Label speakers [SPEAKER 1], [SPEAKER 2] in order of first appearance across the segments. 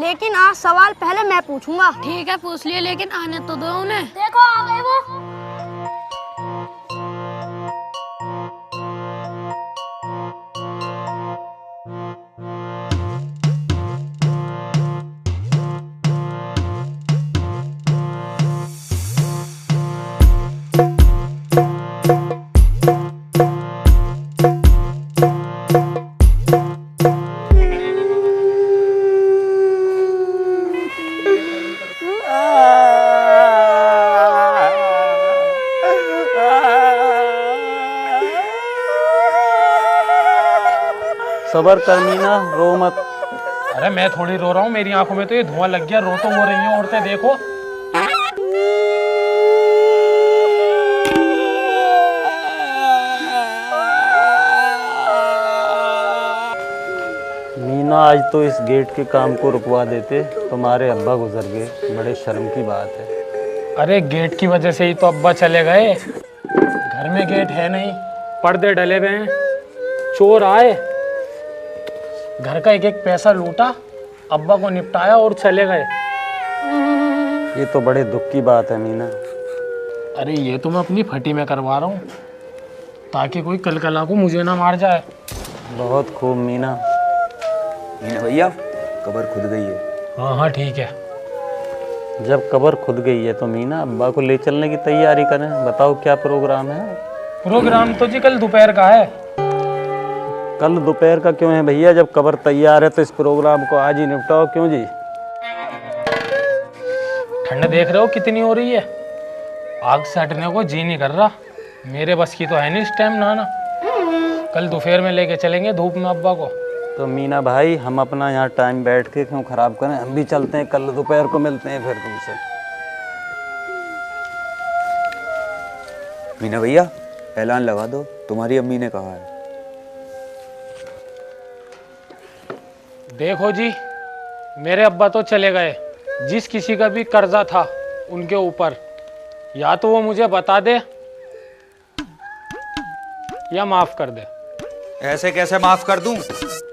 [SPEAKER 1] लेकिन आज सवाल पहले मैं पूछूंगा।
[SPEAKER 2] ठीक है पूछ लिए, लेकिन आने तो दो उन्हें।
[SPEAKER 1] देखो आ गए वो।
[SPEAKER 3] सबर कर मीना, रो मत।
[SPEAKER 4] अरे मैं थोड़ी रो रहा हूँ, मेरी आंखों में तो ये धुआं लग गया। रो तो हो रही हैं औरतें, देखो।
[SPEAKER 3] मीना आज तो इस गेट के काम को रुकवा देते, तुम्हारे अब्बा गुजर गए, बड़े शर्म की बात है।
[SPEAKER 4] अरे गेट की वजह से ही तो अब्बा चले गए। घर में गेट है नहीं, पर्दे डले हुए हैं, चोर आए, घर का एक एक पैसा लूटा, अब्बा को निपटाया और चले गए।
[SPEAKER 3] ये तो बड़े दुख की बात है मीना।
[SPEAKER 4] अरे ये तो मैं अपनी फटी में करवा रहा हूँ, ताकि कोई कल कला को मुझे ना मार जाए।
[SPEAKER 3] बहुत खूब मीना।
[SPEAKER 5] मीना भैया, कब्र खुद गई है।
[SPEAKER 4] हाँ हाँ ठीक है।
[SPEAKER 3] जब कब्र खुद गई है तो मीना अब्बा को ले चलने की तैयारी करें। बताओ क्या प्रोग्राम है?
[SPEAKER 4] प्रोग्राम तो जी कल दोपहर का है।
[SPEAKER 3] कल दोपहर का क्यों है भैया? जब कब्र तैयार है तो इस प्रोग्राम को आज ही निपटाओ। क्यों जी?
[SPEAKER 4] ठंड देख रहे हो कितनी हो रही है, आग से हटने को जी नहीं कर रहा। मेरे बस की तो है नहीं इस टाइम नहाना। कल दोपहर में लेके चलेंगे धूप में अब्बा को।
[SPEAKER 3] तो मीना भाई, हम अपना यहाँ टाइम बैठ के क्यों खराब करें? हम भी चलते हैं, कल दोपहर को मिलते हैं फिर तुमसे।
[SPEAKER 5] मीना भैया, ऐलान लगा दो, तुम्हारी अम्मी ने कहा है।
[SPEAKER 4] देखो जी, मेरे अब्बा तो चले गए। जिस किसी का भी कर्जा था उनके ऊपर, या तो वो मुझे बता दे या माफ कर दे।
[SPEAKER 5] ऐसे कैसे माफ कर दूं?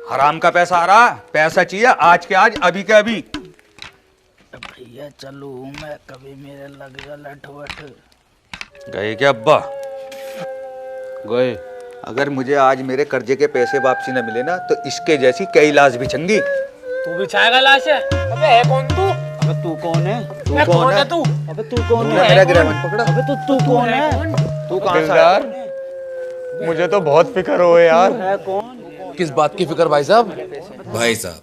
[SPEAKER 5] हराम का पैसा आ रहा, पैसा चाहिए आज के आज, अभी के अभी।
[SPEAKER 6] भैया चलो, मैं कभी मेरे लग जा लठवठ।
[SPEAKER 5] गए क्या अब्बा?
[SPEAKER 3] गए।
[SPEAKER 5] अगर मुझे आज मेरे कर्जे के पैसे वापसी न मिले ना, तो इसके जैसी कई लाश बिछेंगी।
[SPEAKER 4] तू बिछाएगा लाश? अबे है कौन तू?
[SPEAKER 6] अबे तू कौन है?
[SPEAKER 4] मैं कौन है तू?
[SPEAKER 6] अबे तू कौन
[SPEAKER 5] तुमने
[SPEAKER 6] है?
[SPEAKER 5] मेरा गिरहवन पकड़ा।
[SPEAKER 6] अबे तू कौन है?
[SPEAKER 5] तू कहाँ से आया?
[SPEAKER 3] मुझे तो बहुत फिक्र हो यार।
[SPEAKER 6] है कौन?
[SPEAKER 7] किस बात की फिक्र भाई साहब?
[SPEAKER 8] भाई साहब,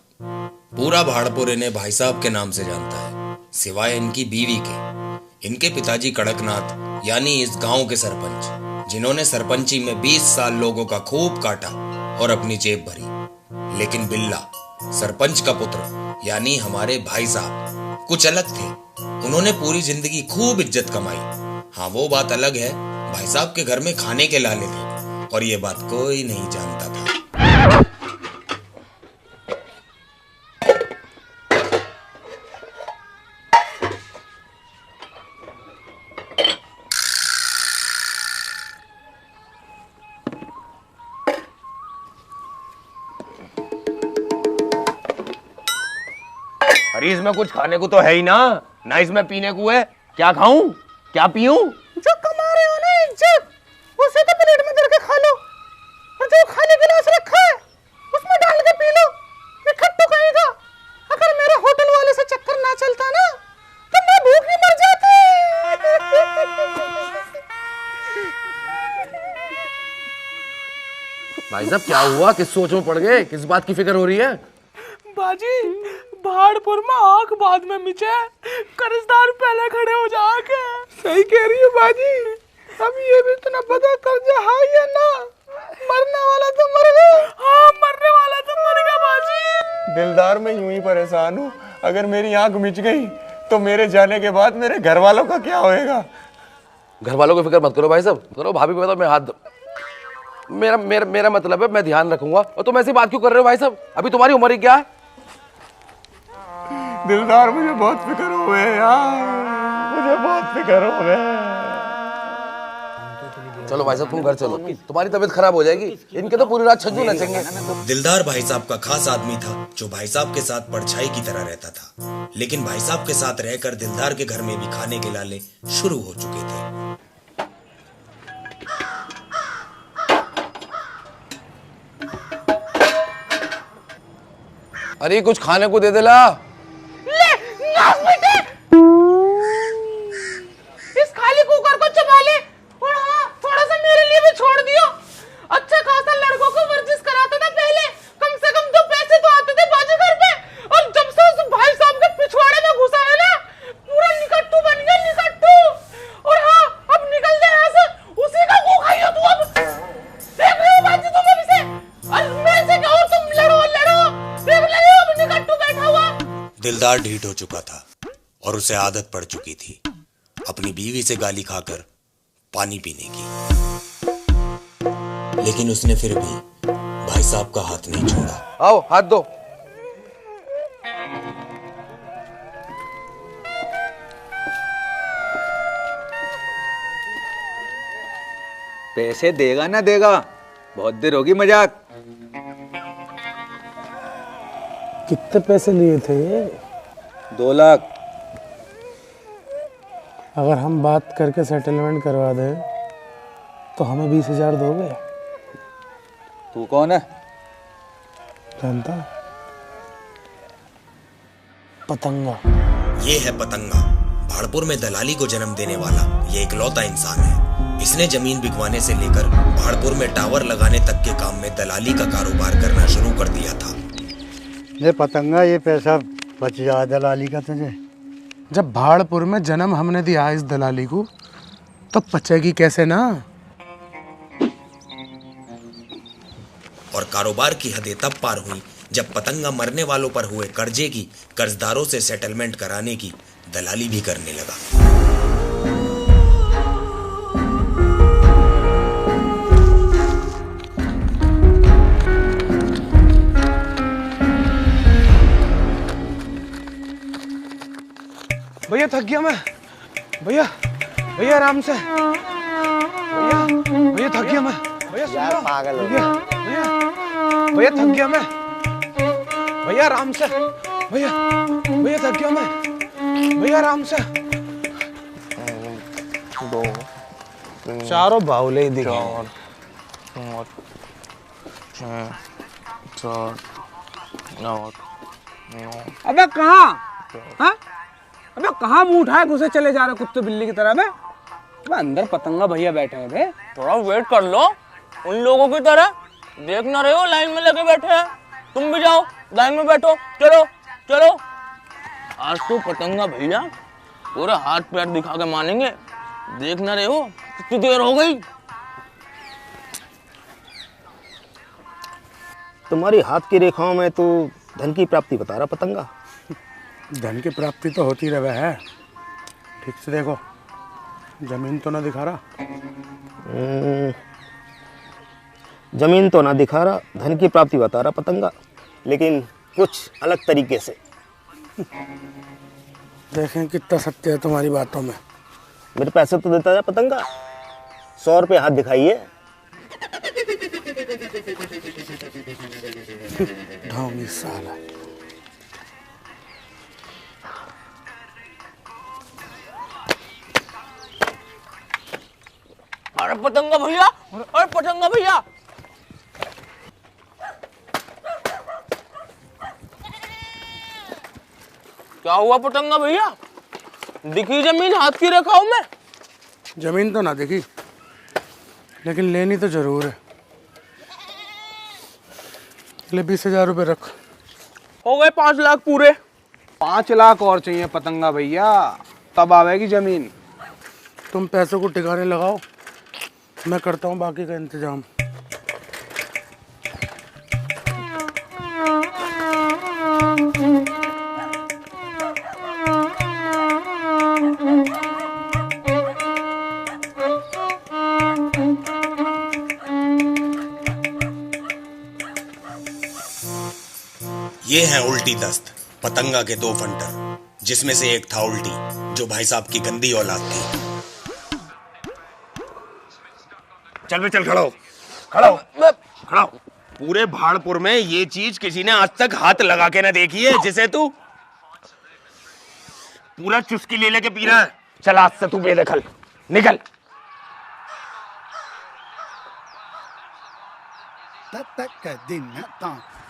[SPEAKER 8] पूरा भाड़पुर इन्हें भाई साहब के नाम से जानता है, सिवाय इनकी बीवी के। इनके पिताजी कड़कनाथ यानी इस गांव के सरपंच, जिन्होंने सरपंची में 20 साल लोगों का खूब काटा और अपनी जेब भरी। लेकिन बिल्ला, सरपंच का पुत्र यानी हमारे भाई साहब, कुछ अलग थे। उन्होंने पूरी जिंदगी खूब इज्जत कमाई। हाँ, वो बात अलग है, भाई साहब के घर में खाने के लाले थे और ये बात कोई नहीं जानता था।
[SPEAKER 9] अरे इसमें कुछ खाने को तो है ही ना इसमें पीने को है। क्या खाऊं, क्या पीऊं?
[SPEAKER 6] जो कमा रहे हो ना इज्जत, उसे तो प्लेट में धर के खा लो, और जो खाने के लिए रखा है उसमें डाल के पी लो। ये खट्टू कहेगा, अगर मेरे होटल वाले से चक्कर ना चलता ना, तो मैं भूख नहीं मर जाती।
[SPEAKER 7] भाई साहब क्या हुआ? किस सोच में पड़ गए? किस बात की फिक्र हो रही है?
[SPEAKER 4] बाजी, भाड़पुर में आग बाद में मिचे, कर्जदार पहले खड़े हो जाके।
[SPEAKER 6] सही कह रही है बाजी। अब ये भी तो ना पता कर्जा है या ना, मरने वाला तो मर गया।
[SPEAKER 4] हाँ, मरने वाला तो मर गया बाजी।
[SPEAKER 9] दिलदार, मैं यूं ही परेशान हूँ। अगर मेरी आंख मिच गई तो मेरे जाने के बाद मेरे घर वालों का क्या होएगा?
[SPEAKER 7] घर वालों की फिक्र मत करो भाई साहब, करो भाभी को बताओ मैं हाथ मेरा मेरा मेरा मतलब है मैं ध्यान रखूंगा। और तुम ऐसी बात क्यों कर रहे हो भाई साहब? अभी तुम्हारी उम्र ही क्या है?
[SPEAKER 9] दिलदार, मुझे बहुत फिक्र हो गए यार, मुझे बहुत फिक्र हो गए।
[SPEAKER 7] चलो भाई साहब तुम घर चलो, तुम्हारी तबीयत खराब हो जाएगी। इनके तो पूरी रात छज्जू नचेंगे।
[SPEAKER 8] दिलदार भाई साहब का खास आदमी था जो भाई साहब के साथ परछाई की तरह रहता था, लेकिन भाई साहब के साथ रहकर दिलदार के घर में भी खाने के लाले शुरू हो चुके थे।
[SPEAKER 7] अरे कुछ खाने को दे दे ला।
[SPEAKER 6] इस खाली कुकर को चबा ले और हाँ थोड़ा सा मेरे लिए भी छोड़ दियो। अच्छा खासा लड़कों को वर्जिश कराता था पहले, कम से कम 2 पैसे तो आते थे बाजी घर पे। और जब से उस भाई साहब के पिछवाड़े में घुसा है ना, पूरा निकट्टू बन गया, निकट्टू। और हाँ अब निकल जाए यहाँ से, उसी का मुंह खाइयो तू। अब देख रहे हो बाजी तुम अभी से, और मेरे से कहो तुम लड़ो देख ले अब निकट्टू बैठा हुआ।
[SPEAKER 8] दिलदार ढीठ हो चुका था और उसे आदत पड़ चुकी थी अपनी बीवी से गाली खाकर पानी पीने की, लेकिन उसने फिर भी भाई साहब का हाथ नहीं छोड़ा।
[SPEAKER 7] आओ हाथ दो।
[SPEAKER 5] पैसे देगा ना देगा, बहुत देर होगी मजाक।
[SPEAKER 4] कितने पैसे लिए थे ये?
[SPEAKER 5] 2 लाख।
[SPEAKER 4] अगर हम बात करके सेटलमेंट करवा दें तो हमें 20,000 दोगे?
[SPEAKER 5] तू कौन है?
[SPEAKER 4] जानता? पतंगा।
[SPEAKER 8] ये है पतंगा, भाड़पुर में दलाली को जन्म देने वाला ये इकलौता इंसान है। इसने जमीन बिकवाने से लेकर भाड़पुर में टावर लगाने तक के काम में दलाली का कारोबार करना शुरू कर दिया था।
[SPEAKER 10] ये पतंगा, ये पैसा बच जाए दलाली का तुझे।
[SPEAKER 4] जब भाड़पुर में जन्म हमने दिया इस दलाली को, तो पचेगी कैसे ना।
[SPEAKER 8] और कारोबार की हदें तब पार हुई जब पतंगा मरने वालों पर हुए कर्जे की कर्जदारों से सेटलमेंट कराने की दलाली भी करने लगा।
[SPEAKER 6] भैया थक गया मैं। भैया भैया आराम से। भैया भैया थक गया मैं। भैया सुन लो।
[SPEAKER 10] पागल हो
[SPEAKER 6] भैया भैया भैया थक गया मैं। भैया आराम से। भैया भैया थक गया मैं। भैया आराम से।
[SPEAKER 10] 2
[SPEAKER 4] चारों बाउले ही दिखे।
[SPEAKER 10] 4 5 6 7 8
[SPEAKER 6] अबे कहाँ? हाँ? अबे कहाँ मुंह उठाए घुसे चले जा रहे कुत्ते बिल्ली की तरह? अबे अंदर पतंगा भैया बैठे हैं बे।
[SPEAKER 11] थोड़ा वेट कर लो, उन लोगों की तरह देख ना रहे हो लाइन में लगे बैठे हैं। तुम भी जाओ लाइन में बैठो। चलो चलो, आज तो पतंगा भैया पूरा हाथ पैर दिखा के मानेंगे। देख ना रहे हो कितनी देर हो गई।
[SPEAKER 10] तुम्हारी हाथ की रेखाओं में तो धन की प्राप्ति बता रहा पतंगा।
[SPEAKER 4] धन की प्राप्ति तो होती रहे है। ठीक से देखो, जमीन तो ना दिखा रहा।
[SPEAKER 10] जमीन तो ना दिखा रहा, धन की प्राप्ति बता रहा पतंगा, लेकिन कुछ अलग तरीके से।
[SPEAKER 4] देखें कितना सत्य है तुम्हारी बातों में।
[SPEAKER 10] मेरे पैसे तो देता है पतंगा। 100 रुपये हाथ दिखाइए।
[SPEAKER 4] ढोंगी साला।
[SPEAKER 11] अरे पतंगा भैया, अरे पतंगा भैया। क्या हुआ पतंगा भैया? दिखी जमीन हाथ की रेखाओं में?
[SPEAKER 4] जमीन तो ना दिखी, लेकिन लेनी तो जरूर है। ले 20,000 रुपये रख।
[SPEAKER 11] हो गए 5 लाख पूरे।
[SPEAKER 6] 5 लाख और चाहिए पतंगा भैया, तब आवेगी जमीन।
[SPEAKER 4] तुम पैसों को ठिकाने लगाओ, मैं करता हूँ बाकी का इंतजाम।
[SPEAKER 8] ये हैं उल्टी दस्त, पतंगा के 2 फंटर, जिसमें से एक था उल्टी, जो भाई साहब की गंदी औलाद थी।
[SPEAKER 9] चल बे चल, खड़ा हो, खड़ा हो, खड़ा हो। पूरे भाड़पुर में ये चीज किसी ने आज तक हाथ लगा के ना देखी है, जिसे तू पूरा चुस्की ले लेके पी रहा है। चल आज से तू बेदखल, निकल।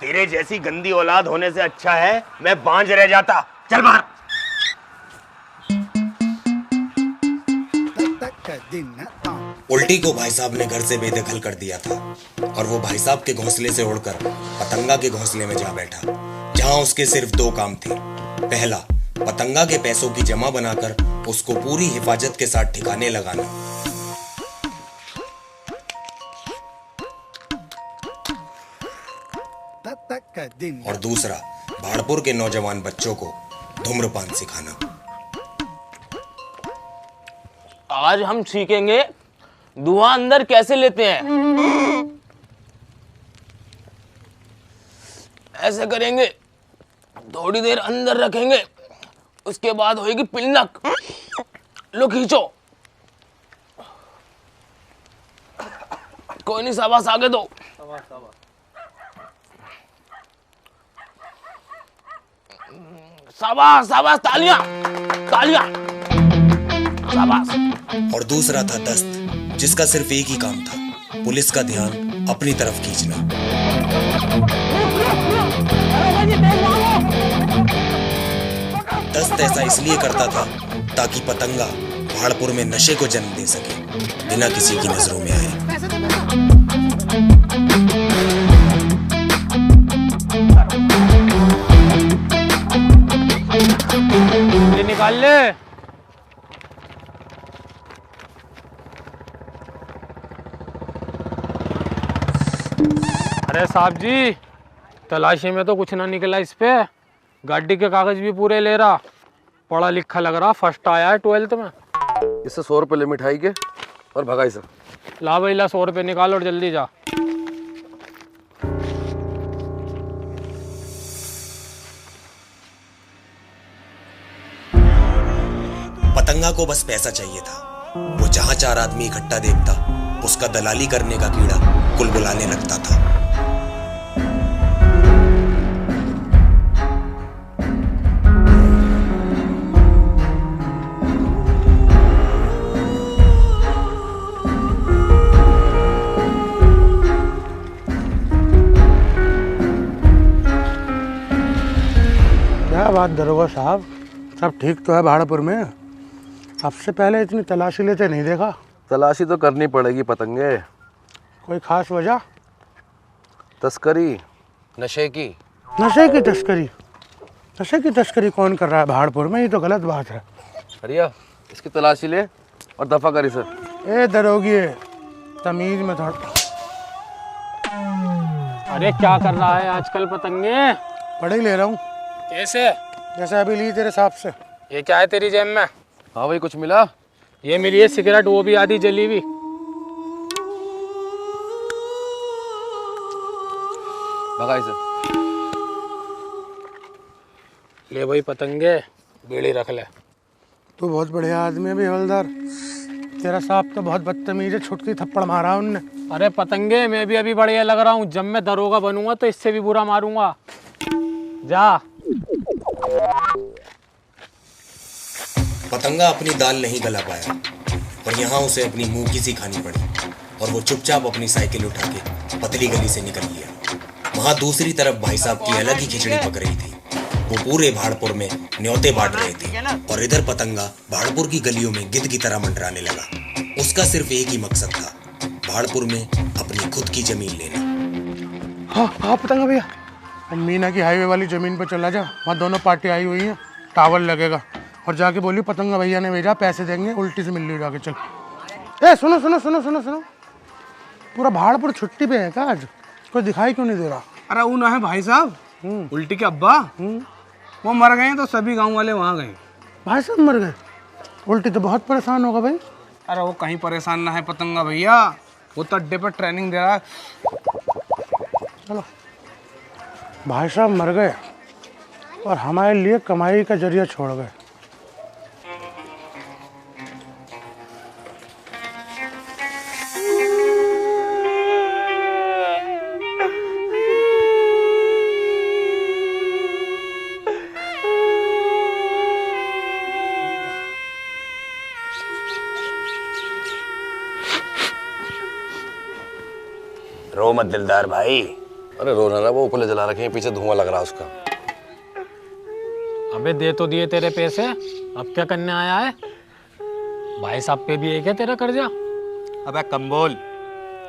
[SPEAKER 9] तेरे जैसी गंदी औलाद होने से अच्छा है मैं बांझ रह जाता। चल बाहर।
[SPEAKER 8] उल्टी को भाई साहब ने घर से बेदखल कर दिया था और वो भाई साहब के घोंसले से उड़कर पतंगा के घोंसले में जा बैठा, जहां उसके सिर्फ 2 काम थे। पहला, पतंगा के पैसों की जमा बनाकर उसको पूरी हिफाजत के साथ ठिकाने लगाना, और दूसरा, भाड़पुर के नौजवान बच्चों को धूम्रपान सिखाना।
[SPEAKER 11] आज हम सीखेंगे धुआं अंदर कैसे लेते हैं। ऐसे करेंगे, थोड़ी देर अंदर रखेंगे, उसके बाद होगी पिलनक। लो खींचो। कोई नहीं, शाबाश, आगे दो। शाबाश शाबाश, तालियां तालियां, शाबाश।
[SPEAKER 8] और दूसरा था दस्त, जिसका सिर्फ एक ही काम था, पुलिस का ध्यान अपनी तरफ खींचना। दस्त ऐसा इसलिए करता था ताकि पतंगा भाड़पुर में नशे को जन्म दे सके, बिना किसी की नजरों में आए।
[SPEAKER 4] निकाल ले। अरे साहब जी, तलाशी में तो कुछ ना निकला इस पे। गाड़ी के कागज भी पूरे ले रहा, पढ़ा लिखा लग रहा, फर्स्ट आया है 12th में।
[SPEAKER 7] इससे 100 रुपये ले मिठाई के और भगाई से।
[SPEAKER 4] ला भाई ला, 100 रुपये निकाल और जल्दी जा।
[SPEAKER 8] पतंगा को बस पैसा चाहिए था। वो जहां 4 आदमी इकट्ठा देखता, उसका दलाली करने का कीड़ा कुलबुलाने लगता था।
[SPEAKER 6] क्या बात दरोगा साहब, सब ठीक तो है भाड़पुर में? आपसे पहले इतनी तलाशी लेते नहीं देखा।
[SPEAKER 7] तलाशी तो करनी पड़ेगी पतंगे।
[SPEAKER 6] कोई खास वजह?
[SPEAKER 7] तस्करी, नशे की।
[SPEAKER 6] नशे की तस्करी? नशे की तस्करी कौन कर रहा है भाड़पुर में? ये तो गलत बात है।
[SPEAKER 7] अरिया, इसकी तलाशी ले और दफा कर इसे।
[SPEAKER 6] ए दरोगी, तमीज में थोड़ा।
[SPEAKER 4] अरे क्या कर रहा है आजकल पतंगे?
[SPEAKER 6] पढ़ ही ले रहा हूँ।
[SPEAKER 4] कैसे?
[SPEAKER 6] जैसे अभी ली तेरे हिसाब से।
[SPEAKER 4] ये क्या है तेरी जेब में?
[SPEAKER 7] हाँ भाई, कुछ मिला?
[SPEAKER 4] ये मिली है सिगरेट, वो भी आधी जली हुई।
[SPEAKER 7] भगाई से।
[SPEAKER 4] ले भाई पतंगे, बीड़ी रख ले।
[SPEAKER 6] तू बहुत बढ़िया आदमी है भी हवलदार। तेरा साहब तो बहुत बदतमीज है, छुटकी थप्पड़ मारा उनने।
[SPEAKER 4] अरे पतंगे, मैं भी अभी बढ़िया लग रहा हूँ। जब मैं दरोगा बनूंगा तो इससे भी बुरा मारूंगा। जा।
[SPEAKER 8] पतंगा अपनी दाल नहीं गला पाया और यहाँ उसे अपनी मुंह की सी खानी पड़ी, और वो चुपचाप अपनी साइकिल उठा के पतली गली से निकल लिया। वहां दूसरी तरफ भाई साहब की अलग ही खिचड़ी पक रही थी। वो पूरे भाड़पुर में न्योते बांट रहे थे, और इधर पतंगा भाड़पुर की गलियों में गिद्ध की तरह मंडराने लगा। उसका सिर्फ एक ही मकसद था, भाड़पुर में अपनी खुद की जमीन लेना।
[SPEAKER 6] हाँ पतंगा भैया, मीना की हाईवे वाली जमीन पर चला जा, वहाँ दोनों पार्टी आई हुई हैं, टावर लगेगा। और जाके बोली पतंगा भैया ने भेजा, पैसे देंगे, उल्टी से मिल ली जाके। चल। ए सुनो सुनो सुनो सुनो सुनो, पूरा भाड़पुर छुट्टी पे है क्या आज? कोई दिखाई क्यों नहीं दे रहा?
[SPEAKER 12] अरे वो ना है भाई साहब, उल्टी के अब्बा, वो मर गए तो सभी गांव वाले वहाँ गए।
[SPEAKER 6] भाई साहब मर गए? उल्टी तो बहुत परेशान होगा भाई।
[SPEAKER 12] अरे वो कहीं परेशान ना है पतंगा भैया, वो तो अड्डे पर ट्रेनिंग दे रहा है।
[SPEAKER 6] चलो, भाई साहब मर गए और हमारे लिए कमाई का जरिया छोड़ गए।
[SPEAKER 9] रो मत दिलदार भाई।
[SPEAKER 7] अरे रो ना, वो ऊपर जला रखे हैं, पीछे धुआं लग रहा है उसका।
[SPEAKER 4] अबे दे तो दिए तेरे पैसे, अब क्या करने आया है? भाई साहब पे भी एक है तेरा कर्जा।
[SPEAKER 5] अबे कम बोल,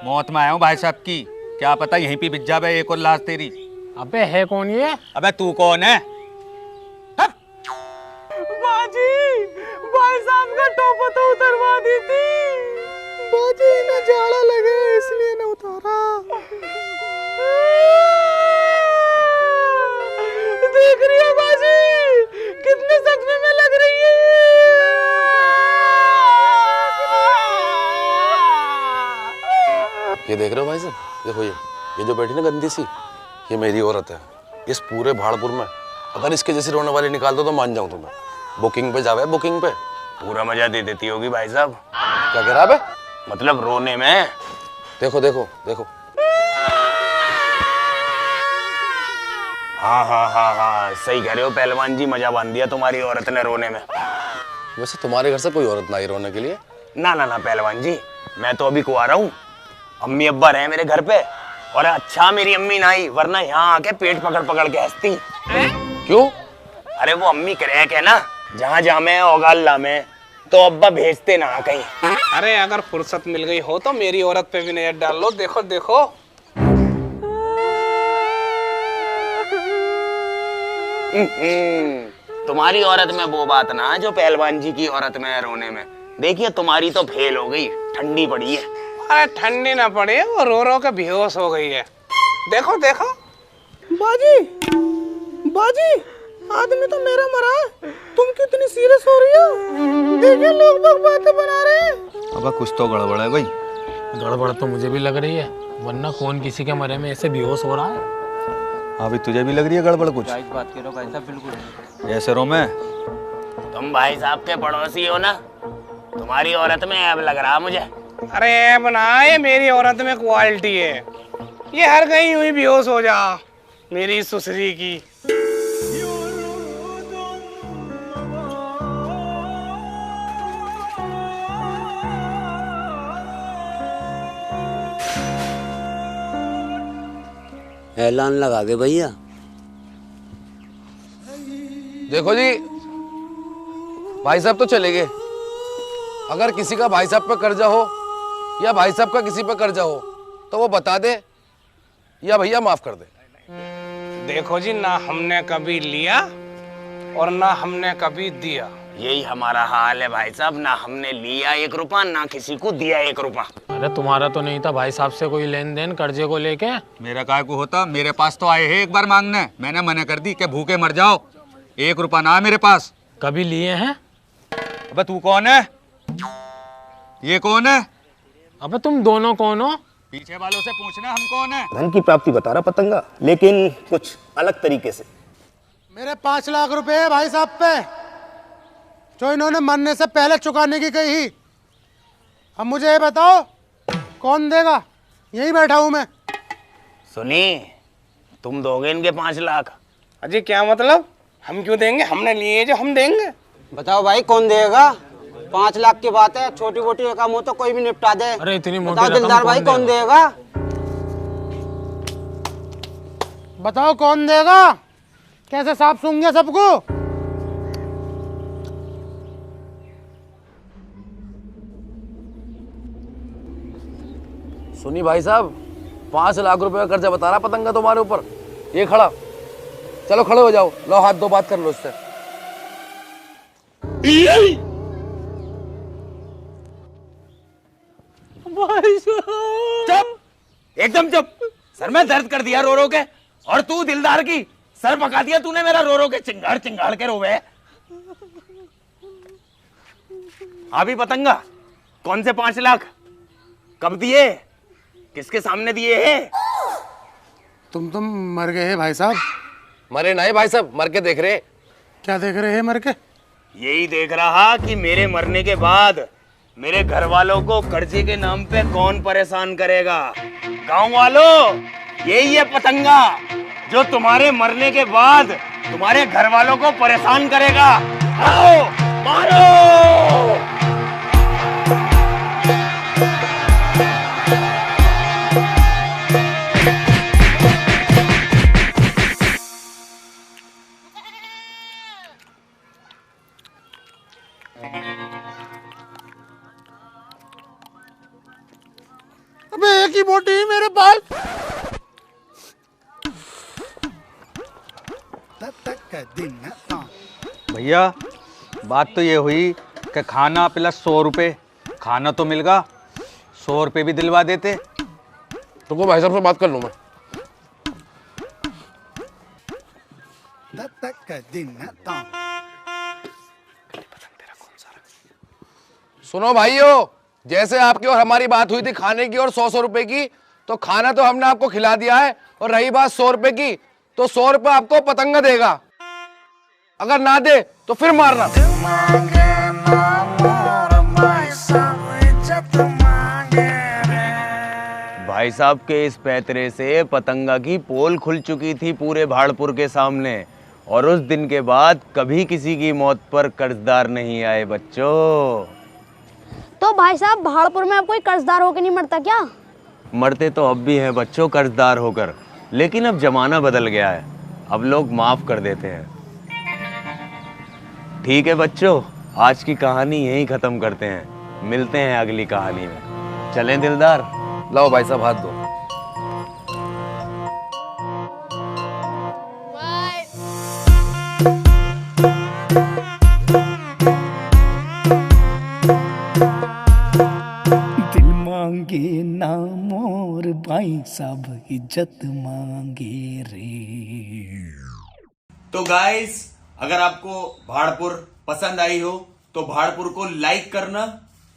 [SPEAKER 5] मौत में आया हूँ भाई साहब की, क्या पता यहीं पे बिक जाए एक और लाश तेरी।
[SPEAKER 4] अबे है कौन ये?
[SPEAKER 5] अबे तू कौन है?
[SPEAKER 6] बाजी, भाई साहब का टोपा तो उतरवा दी थी। बाजी ना जाड़ा लगे इसलिए ना उतारा। देख रही है बाजी कितने सदमे में लग रही है।
[SPEAKER 7] ये देख रहे हो भाई साहब, देखो ये जो बैठी ना गंदी सी, ये मेरी औरत है। इस पूरे भाड़पुर में अगर इसके जैसे रोने वाले निकाल दो तो मान जाऊं तुम्हें। बुकिंग पे जावे, बुकिंग पे
[SPEAKER 9] पूरा मजा दे देती होगी भाई साहब।
[SPEAKER 7] क्या कह रहा है?
[SPEAKER 9] मतलब रोने में।
[SPEAKER 7] देखो देखो देखो।
[SPEAKER 9] हाँ, सही कह रहे हो पहलवान जी, मजा बांध दिया तुम्हारी औरत ने रोने में।
[SPEAKER 7] वैसे तुम्हारे घर से कोई औरत ना आई रोने के लिए?
[SPEAKER 9] ना पहलवान जी, मैं तो अभी कुंवारा हूँ। अम्मी अब्बा रहे मेरे घर पे, और अच्छा मेरी अम्मी ना आई, वरना यहाँ आके पेट पकड़ पकड़ के हंसती।
[SPEAKER 7] क्यों?
[SPEAKER 9] अरे वो अम्मी क्रैक है ना, जहाँ जामे औगाल लामे, तो अब्बा भेजते ना कहीं।
[SPEAKER 12] अरे अगर फुर्सत मिल गई हो तो मेरी औरत पे भी नजर डाल लो। देखो देखो
[SPEAKER 9] तुम्हारी औरत में वो बात ना जो पहलवान जी की औरत में है रोने में। देखिए तुम्हारी तो फेल हो गई, ठंडी पड़ी है।
[SPEAKER 12] अरे ठंडी ना पड़ी, वो रो रो के बेहोश हो गई है। देखो देखो
[SPEAKER 6] बाजी, बाजी आदमी तो मेरा मरा है, तुम कितनी सीरियस हो रही हो? देखिए लोग बातें बना रहे हैं।
[SPEAKER 5] अब कुछ तो गड़बड़ है भाई।
[SPEAKER 4] गड़बड़ तो मुझे भी लग रही है, वरना कौन किसी के मरे में ऐसे बेहोश हो रहा है?
[SPEAKER 5] अभी तुझे भी लग रही है गड़बड़ कुछ?
[SPEAKER 11] बात करो भाई साहब, बिल्कुल
[SPEAKER 5] ऐसे रो मैं।
[SPEAKER 9] तुम भाई साहब के पड़ोसी हो ना, तुम्हारी औरत में ऐब लग रहा मुझे।
[SPEAKER 12] अरे ऐब ना, ये मेरी औरत में क्वालिटी है। ये हर कहीं हुई बेहोश हो जा मेरी सुसरी की।
[SPEAKER 11] ऐलान लगा दे भैया।
[SPEAKER 7] देखो जी, भाई साहब तो चले गए। अगर किसी का भाई साहब पे कर्जा हो या भाई साहब का किसी पे कर्जा हो तो वो बता दे या भैया माफ कर दे।
[SPEAKER 12] देखो जी, ना हमने कभी लिया और ना हमने कभी दिया।
[SPEAKER 9] यही हमारा हाल है भाई साहब, ना हमने लिया 1 रुपया, ना किसी को दिया 1 रुपया।
[SPEAKER 4] अरे तुम्हारा तो नहीं था भाई साहब से कोई लेन देन कर्जे को लेके?
[SPEAKER 5] मेरा काय को होता, मेरे पास तो आए हैं एक बार मांगने, मैंने मना कर दी कि भूखे मर जाओ। 1 रुपया ना मेरे पास।
[SPEAKER 4] कभी लिए हैं?
[SPEAKER 5] अबे तू कौन है? ये कौन है?
[SPEAKER 4] अबे तुम दोनों कौन हो?
[SPEAKER 5] पीछे वालों से पूछना हम कौन है।
[SPEAKER 10] धन की प्राप्ति बता रहा पतंगा, लेकिन कुछ अलग तरीके से।
[SPEAKER 6] मेरे 5 लाख रुपए है भाई साहब पे, जो इन्होंने मरने से पहले चुकाने की कही। अब मुझे ये बताओ कौन देगा? यही बैठा हूं मैं।
[SPEAKER 9] सुनी, तुम दोगे इनके 5 लाख?
[SPEAKER 12] अजी क्या मतलब? हम क्यों देंगे? हमने लिए जो हम देंगे।
[SPEAKER 11] बताओ भाई कौन देगा? 5 लाख की बात है, छोटी मोटी रकम हो तो कोई भी निपटा दे।
[SPEAKER 4] अरे इतनी मोटी
[SPEAKER 11] बताओ
[SPEAKER 4] रकम
[SPEAKER 11] दिलदार भाई कौन देगा?
[SPEAKER 6] बताओ कौन देगा? कैसे साफ सूंघे सबको?
[SPEAKER 7] सुनी भाई साहब, 5 लाख रुपए का कर्जा बता रहा पतंगा तुम्हारे ऊपर। ये खड़ा, चलो खड़े हो जाओ, लो हाथ दो, बात कर लो उससे।
[SPEAKER 9] चुप, एकदम चुप। सर में दर्द कर दिया रो रो के, और तू दिलदार की सर पका दिया तूने मेरा रो रो के। चिंगाड़ चिंगाड़ के रोवे। अभी पतंगा, कौन से 5 लाख? कब दिए? किसके सामने दिए हैं?
[SPEAKER 6] तुम मर गए हैं भाई साहब।
[SPEAKER 7] मरे नहीं भाई साहब, मर के देख रहे।
[SPEAKER 6] क्या देख रहे हैं मर के?
[SPEAKER 9] यही देख रहा कि मेरे मरने के बाद मेरे घर वालों को कर्जे के नाम पे कौन परेशान करेगा। गांव वालों, यही है पतंगा जो तुम्हारे मरने के बाद तुम्हारे घर वालों को परेशान करेगा। आओ मारो।
[SPEAKER 6] अबे एक ही बोटी है मेरे पास।
[SPEAKER 5] भैया बात तो ये हुई कि खाना प्लस 100 रुपये। खाना तो मिल गया, 100 रुपये भी दिलवा देते।
[SPEAKER 7] तुमको भाई साहब से बात कर लूँ मैं। सुनो भाइयों, जैसे आपकी और हमारी बात हुई थी खाने की और 100 रुपए की, तो खाना तो हमने आपको खिला दिया है। और रही बात 100 रुपए की, तो 100 रुपए आपको पतंगा देगा। अगर ना दे तो फिर मारना।
[SPEAKER 9] भाई साहब के इस पैतरे से पतंगा की पोल खुल चुकी थी पूरे भाड़पुर के सामने, और उस दिन के बाद कभी किसी की मौत पर कर्जदार नहीं आए बच्चों।
[SPEAKER 1] तो भाई साहब भाड़पुर में अब कोई कर्जदार होकर नहीं मरता क्या?
[SPEAKER 9] मरते तो अब भी हैं बच्चों कर्जदार होकर, लेकिन अब जमाना बदल गया है, अब लोग माफ कर देते हैं। ठीक है बच्चों, आज की कहानी यहीं खत्म करते हैं, मिलते हैं अगली कहानी में। चलें दिलदार?
[SPEAKER 7] लाओ भाई साहब हाथ दो।
[SPEAKER 6] दिल मांगे ना मोर भाई साहब इज्जत मांगे रे।
[SPEAKER 9] तो गाइस, अगर आपको भाड़पुर पसंद आई हो तो भाड़पुर को लाइक करना।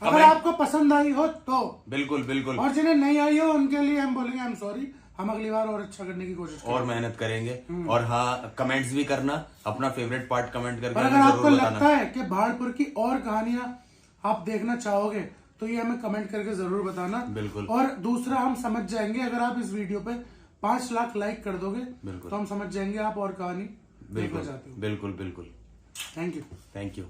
[SPEAKER 6] अगर आपको पसंद आई हो तो
[SPEAKER 9] बिल्कुल बिल्कुल,
[SPEAKER 6] और जिन्हें नहीं आई हो उनके लिए हम बोलेंगे आई एम सॉरी। हम अगली बार और अच्छा करने की कोशिश करेंगे
[SPEAKER 9] और मेहनत करेंगे। और हाँ, कमेंट्स भी करना, अपना फेवरेट पार्ट कमेंट करके
[SPEAKER 6] और अगर
[SPEAKER 9] हमें
[SPEAKER 6] आपको
[SPEAKER 9] जरूर
[SPEAKER 6] लगता
[SPEAKER 9] बताना।
[SPEAKER 6] है कि भाड़पुर की और कहानियां आप देखना चाहोगे तो ये हमें कमेंट करके जरूर बताना।
[SPEAKER 9] बिल्कुल।
[SPEAKER 6] और दूसरा, हम समझ जाएंगे अगर आप इस वीडियो पे 5 लाख लाइक कर दोगे
[SPEAKER 9] बिल्कुल,
[SPEAKER 6] तो हम समझ जाएंगे आप और कहानी देखना
[SPEAKER 9] बिल्कुल
[SPEAKER 6] चाहते हो।
[SPEAKER 9] बिल्कुल बिल्कुल।
[SPEAKER 6] Thank you.
[SPEAKER 9] Thank you.